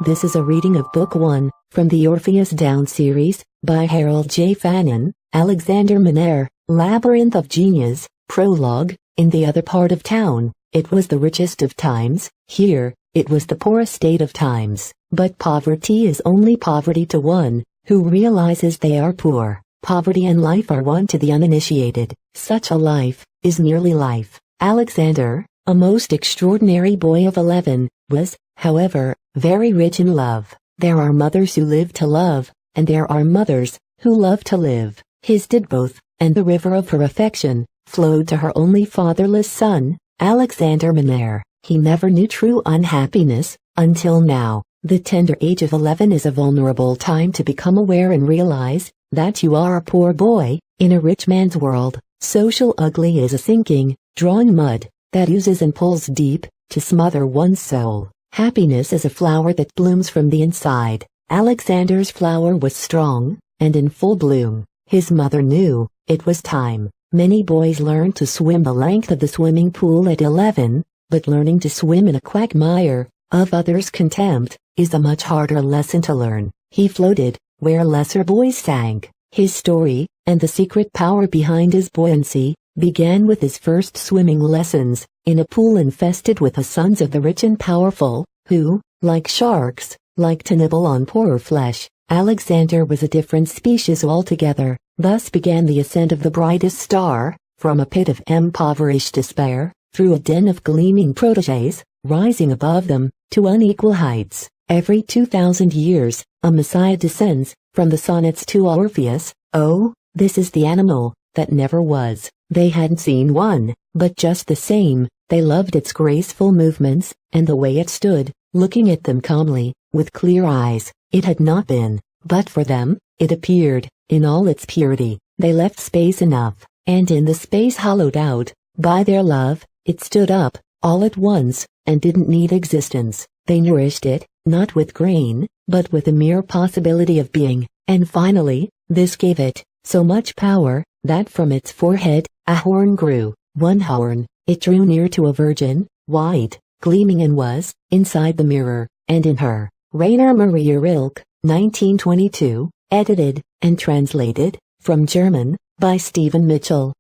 This is a reading of Book 1, from the Orpheus Down series, by Harold J. Fannin, Alexander Monaire, Labyrinth of Genius, Prologue. In the other part of town, it was the richest of times; here, it was the poorest state of times. But poverty is only poverty to one who realizes they are poor. Poverty and life are one to the uninitiated. Such a life is merely life. Alexander, a most extraordinary boy of 11, was, however, very rich in love. There are mothers who live to love, and there are mothers who love to live. His did both, and the river of her affection flowed to her only fatherless son, Alexander Monaire. He never knew true unhappiness, until now. The tender age of 11 is a vulnerable time to become aware and realize that you are a poor boy in a rich man's world. Social ugly is a sinking, drawing mud that oozes and pulls deep to smother one's soul. Happiness is a flower that blooms from the inside. Alexander's flower was strong and in full bloom. His mother knew it was time. Many boys learn to swim the length of the swimming pool at 11, but learning to swim in a quagmire of others' contempt is a much harder lesson to learn. He floated where lesser boys sank. His story, and the secret power behind his buoyancy, began with his first swimming lessons in a pool infested with the sons of the rich and powerful, who, like sharks, like to nibble on poorer flesh. Alexander was a different species altogether. Thus began the ascent of the brightest star, from a pit of impoverished despair, through a den of gleaming protégés, rising above them, to unequal heights. Every 2,000 years, a Messiah descends from the sonnets to Orpheus. Oh, this is the animal that never was. They hadn't seen one, but just the same, they loved its graceful movements, and the way it stood, looking at them calmly, with clear eyes. It had not been, but for them, it appeared, in all its purity. They left space enough, and in the space hollowed out by their love, it stood up, all at once, and didn't need existence. They nourished it, not with grain, but with the mere possibility of being, and finally, this gave it so much power, that from its forehead, a horn grew. One horn, it drew near to a virgin, white, gleaming, and was, inside the mirror, and in her. Rainer Maria Rilke, 1922, edited and translated from German by Stephen Mitchell.